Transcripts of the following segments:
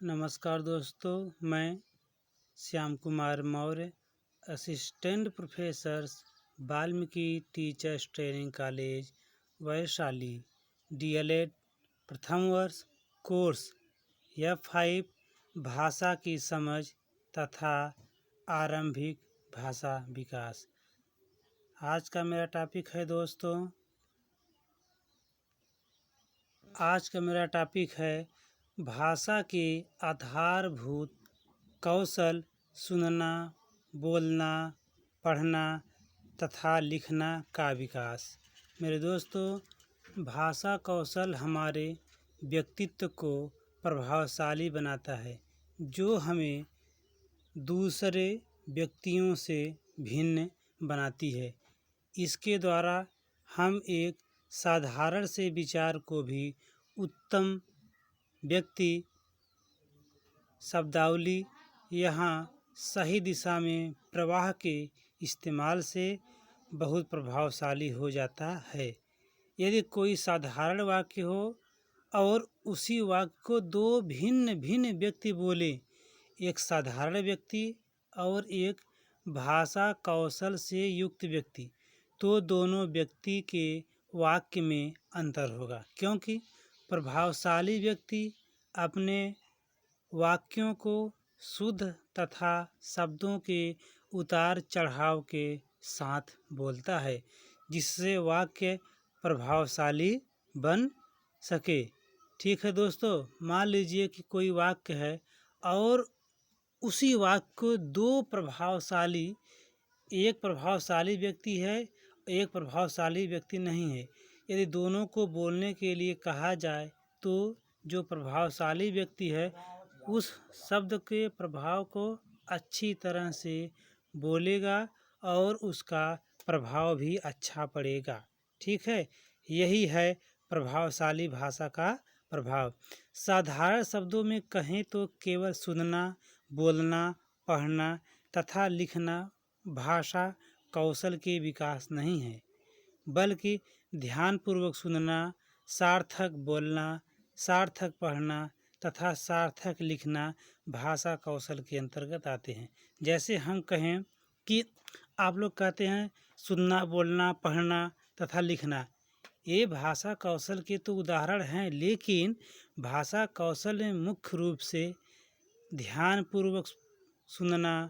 नमस्कार दोस्तों, मैं Shyam Kumar Maurya, assistant professor Valmiki teachers training college Vaishali, DElEd प्रथम वर्ष कोर्स F5 भाषा की समझ तथा आरंभिक भाषा विकास। आज का मेरा टॉपिक है दोस्तों, भाषा के आधारभूत कौशल सुनना, बोलना, पढ़ना तथा लिखना का विकास। मेरे दोस्तों, भाषा कौशल हमारे व्यक्तित्व को प्रभावशाली बनाता है, जो हमें दूसरे व्यक्तियों से भिन्न बनाती है। इसके द्वारा हम एक साधारण से विचार को भी उत्तम व्यक्ति शब्दावली यहाँ सही दिशा में प्रवाह के इस्तेमाल से बहुत प्रभावशाली हो जाता है। यदि कोई साधारण वाक्य हो और उसी वाक्य को दो भिन्न भिन्न व्यक्ति बोले, एक साधारण व्यक्ति और एक भाषा कौशल से युक्त व्यक्ति, तो दोनों व्यक्ति के वाक्य में अंतर होगा, क्योंकि प्रभावशाली व्यक्ति अपने वाक्यों को शुद्ध तथा शब्दों के उतार चढ़ाव के साथ बोलता है, जिससे वाक्य प्रभावशाली बन सके। ठीक है दोस्तों, मान लीजिए कि कोई वाक्य है और उसी वाक्य को दो प्रभावशाली, एक प्रभावशाली व्यक्ति है, एक प्रभावशाली व्यक्ति नहीं है। यदि दोनों को बोलने के लिए कहा जाए तो जो प्रभावशाली व्यक्ति है उस शब्द के प्रभाव को अच्छी तरह से बोलेगा और उसका प्रभाव भी अच्छा पड़ेगा। ठीक है, यही है प्रभावशाली भाषा का प्रभाव। साधारण शब्दों में कहें तो केवल सुनना, बोलना, पढ़ना तथा लिखना भाषा कौशल के विकास नहीं है, बल्कि ध्यानपूर्वक सुनना, सार्थक बोलना, सार्थक पढ़ना तथा सार्थक लिखना भाषा कौशल के अंतर्गत आते हैं। जैसे हम कहें कि आप लोग कहते हैं सुनना, बोलना, पढ़ना तथा लिखना, ये भाषा कौशल के तो उदाहरण हैं, लेकिन भाषा कौशल में मुख्य रूप से ध्यानपूर्वक सुनना,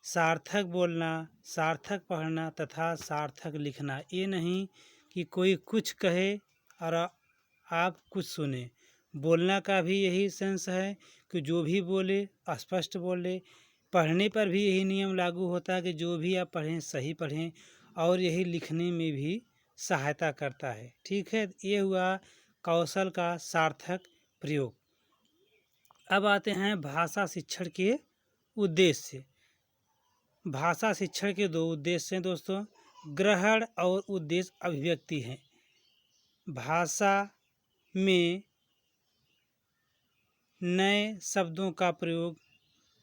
सार्थक बोलना, सार्थक पढ़ना तथा सार्थक लिखना। ये नहीं कि कोई कुछ कहे और आप कुछ सुने। बोलना का भी यही सेंस है कि जो भी बोले स्पष्ट बोले। पढ़ने पर भी यही नियम लागू होता है कि जो भी आप पढ़ें सही पढ़ें, और यही लिखने में भी सहायता करता है। ठीक है, ये हुआ कौशल का सार्थक प्रयोग। अब आते हैं भाषा शिक्षण के उद्देश्य। भाषा शिक्षण के दो उद्देश्य हैं दोस्तों, ग्रहण और उद्देश्य अभिव्यक्ति हैं। भाषा में नए शब्दों का प्रयोग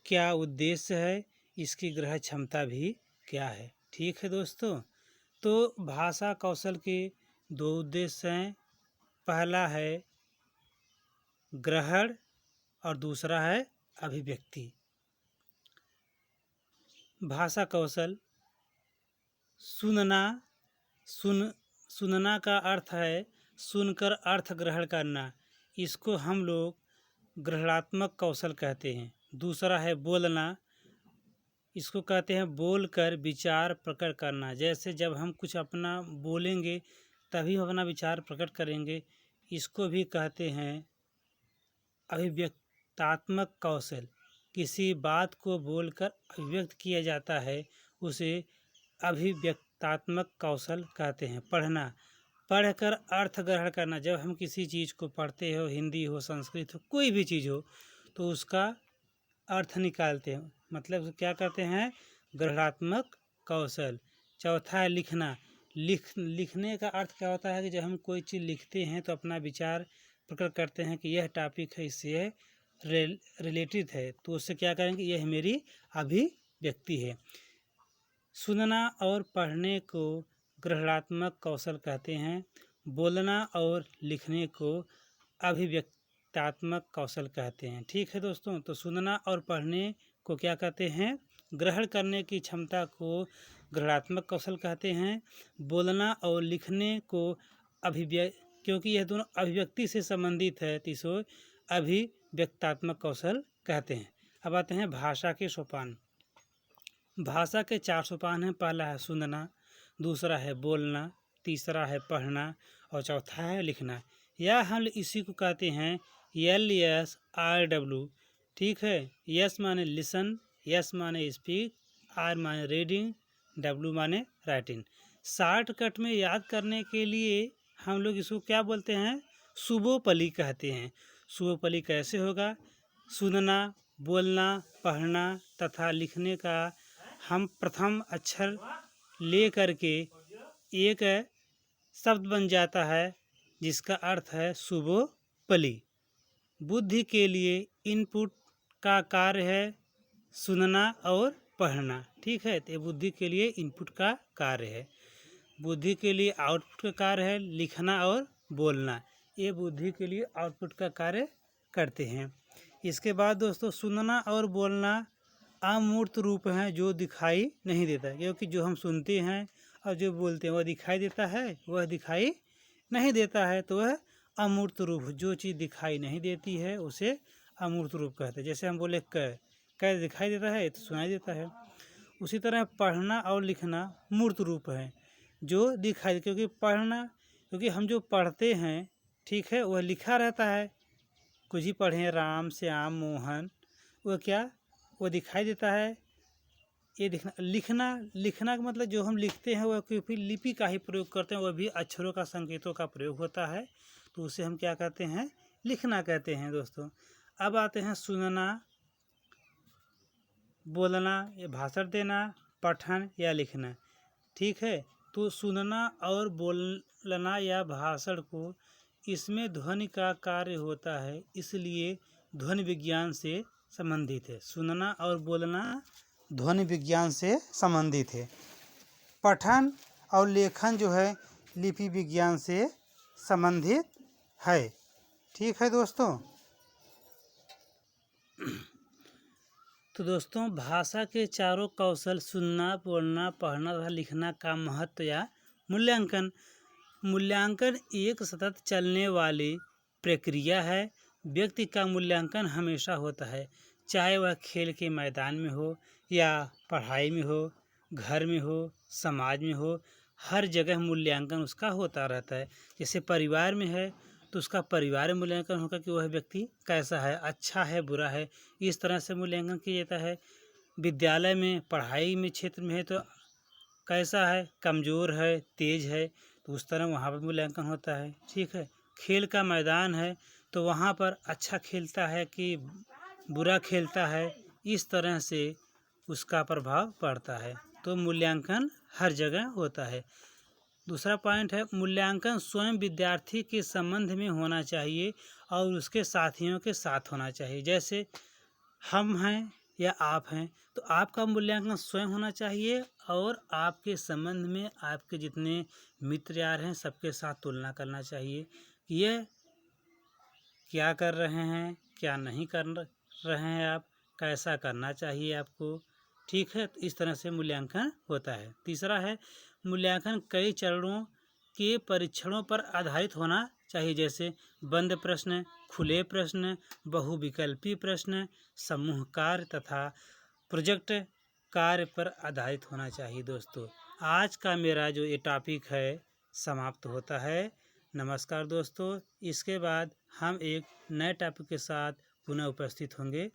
क्या उद्देश्य है, इसकी ग्रह क्षमता भी क्या है। ठीक है दोस्तों, तो भाषा कौशल के दो उद्देश्य हैं, पहला है ग्रहण और दूसरा है अभिव्यक्ति। भाषा कौशल सुनना का अर्थ है सुनकर अर्थ ग्रहण करना, इसको हम लोग ग्रहणात्मक कौशल कहते हैं। दूसरा है बोलना, इसको कहते हैं बोलकर विचार प्रकट करना। जैसे जब हम कुछ अपना बोलेंगे तभी हम अपना विचार प्रकट करेंगे, इसको भी कहते हैं अभिव्यक्तात्मक कौशल। किसी बात को बोलकर अभिव्यक्त किया जाता है, उसे अभिव्यक्तात्मक कौशल कहते हैं। पढ़ना, पढ़कर अर्थ ग्रहण करना। जब हम किसी चीज़ को पढ़ते हो, हिंदी हो, संस्कृत हो, कोई भी चीज़ हो, तो उसका अर्थ निकालते हैं, मतलब क्या कहते हैं, ग्रहणात्मक कौशल। चौथा है लिखना। लिखने का अर्थ क्या होता है कि जब हम कोई चीज़ लिखते हैं तो अपना विचार प्रकट करते हैं कि यह टॉपिक है, इससे रिलेटेड है, तो उससे क्या करेंगे, यह मेरी अभिव्यक्ति है। सुनना और पढ़ने को ग्रहणात्मक कौशल कहते हैं, बोलना और लिखने को व्यक्तात्मक कौशल कहते हैं। ठीक है दोस्तों, तो सुनना और पढ़ने को क्या कहते हैं? ग्रहण करने की क्षमता को ग्रहणात्मक कौशल कहते हैं। बोलना और लिखने को क्योंकि यह दोनों अभिव्यक्ति से संबंधित है तो इसे अभिव्यक्तात्मक कौशल कहते हैं। अब आते हैं भाषा के सोपान। भाषा के 4 सोपान हैं। पहला है सुनना, दूसरा है बोलना, तीसरा है पढ़ना और चौथा है लिखना। या हम इसी को कहते हैं LSRW। ठीक है, यस माने लिसन, यस माने स्पीक, आर माने रीडिंग, W माने राइटिंग। शॉर्टकट में याद करने के लिए हम लोग इसको क्या बोलते हैं? सुबोपली कहते हैं। सुबोपली कैसे होगा? सुनना, बोलना, पढ़ना तथा लिखने का हम प्रथम अक्षर ले करके एक शब्द बन जाता है जिसका अर्थ है सुबोपली। बुद्धि के लिए इनपुट का कार्य है सुनना और पढ़ना। ठीक है, तो बुद्धि के लिए इनपुट का कार्य है। बुद्धि के लिए आउटपुट का कार्य है लिखना और बोलना। ये बुद्धि के लिए आउटपुट का कार्य करते हैं। इसके बाद दोस्तों सुनना और बोलना अमूर्त रूप हैं जो दिखाई नहीं देता, क्योंकि जो हम सुनते हैं और जो बोलते हैं वह दिखाई देता है, वह दिखाई नहीं देता है, तो वह अमूर्त रूप। जो चीज़ दिखाई नहीं देती है उसे अमूर्त रूप कहते हैं। जैसे हम बोले क दिखाई देता है तो सुनाई देता है। उसी तरह पढ़ना और लिखना मूर्त रूप है जो दिखाई, क्योंकि हम जो पढ़ते हैं, ठीक है, वह लिखा रहता है। कुछ ही पढ़ें राम श्याम मोहन, वह क्या, वो दिखाई देता है। ये लिखना का मतलब जो हम लिखते हैं वह कोई लिपि का ही प्रयोग करते हैं, वह भी अक्षरों का संकेतों का प्रयोग होता है, तो उसे हम क्या कहते हैं? लिखना कहते हैं दोस्तों। अब आते हैं सुनना, बोलना या भाषण देना, पठन या लिखना। ठीक है, तो सुनना और बोलना या भाषण को इसमें ध्वनि का कार्य होता है, इसलिए ध्वनि विज्ञान से संबंधित है। सुनना और बोलना ध्वनि विज्ञान से संबंधित है। पठन और लेखन जो है लिपि विज्ञान से संबंधित है। ठीक है दोस्तों, तो दोस्तों भाषा के चारों कौशल सुनना, बोलना, पढ़ना तथा लिखना का महत्व या मूल्यांकन एक सतत चलने वाली प्रक्रिया है। व्यक्ति का मूल्यांकन हमेशा होता है, चाहे वह खेल के मैदान में हो या पढ़ाई में हो, घर में हो, समाज में हो, हर जगह मूल्यांकन उसका होता रहता है। जैसे परिवार में है तो उसका परिवार में मूल्यांकन होगा कि वह व्यक्ति कैसा है, अच्छा है, बुरा है, इस तरह से मूल्यांकन किया जाता है। विद्यालय में पढ़ाई में क्षेत्र में है तो कैसा है, कमज़ोर है, तेज है, तो उस तरह वहाँ पर मूल्यांकन होता है। ठीक है, खेल का मैदान है तो वहाँ पर अच्छा खेलता है कि बुरा खेलता है, इस तरह से उसका प्रभाव पड़ता है। तो मूल्यांकन हर जगह होता है। दूसरा पॉइंट है मूल्यांकन स्वयं विद्यार्थी के संबंध में होना चाहिए और उसके साथियों के साथ होना चाहिए। जैसे हम हैं या आप हैं तो आपका मूल्यांकन स्वयं होना चाहिए और आपके संबंध में आपके जितने मित्र यार हैं सबके साथ तुलना करना चाहिए कि ये क्या कर रहे हैं, क्या नहीं कर रहे हैं, आप कैसा करना चाहिए आपको। ठीक है, तो इस तरह से मूल्यांकन होता है। तीसरा है मूल्यांकन कई चरणों के परीक्षणों पर आधारित होना चाहिए, जैसे बंद प्रश्न, खुले प्रश्न, बहुविकल्पी प्रश्न, समूह कार्य तथा प्रोजेक्ट कार्य पर आधारित होना चाहिए। दोस्तों आज का मेरा जो ये टॉपिक है समाप्त होता है। नमस्कार दोस्तों, इसके बाद हम एक नए टॉपिक के साथ पुनः उपस्थित होंगे।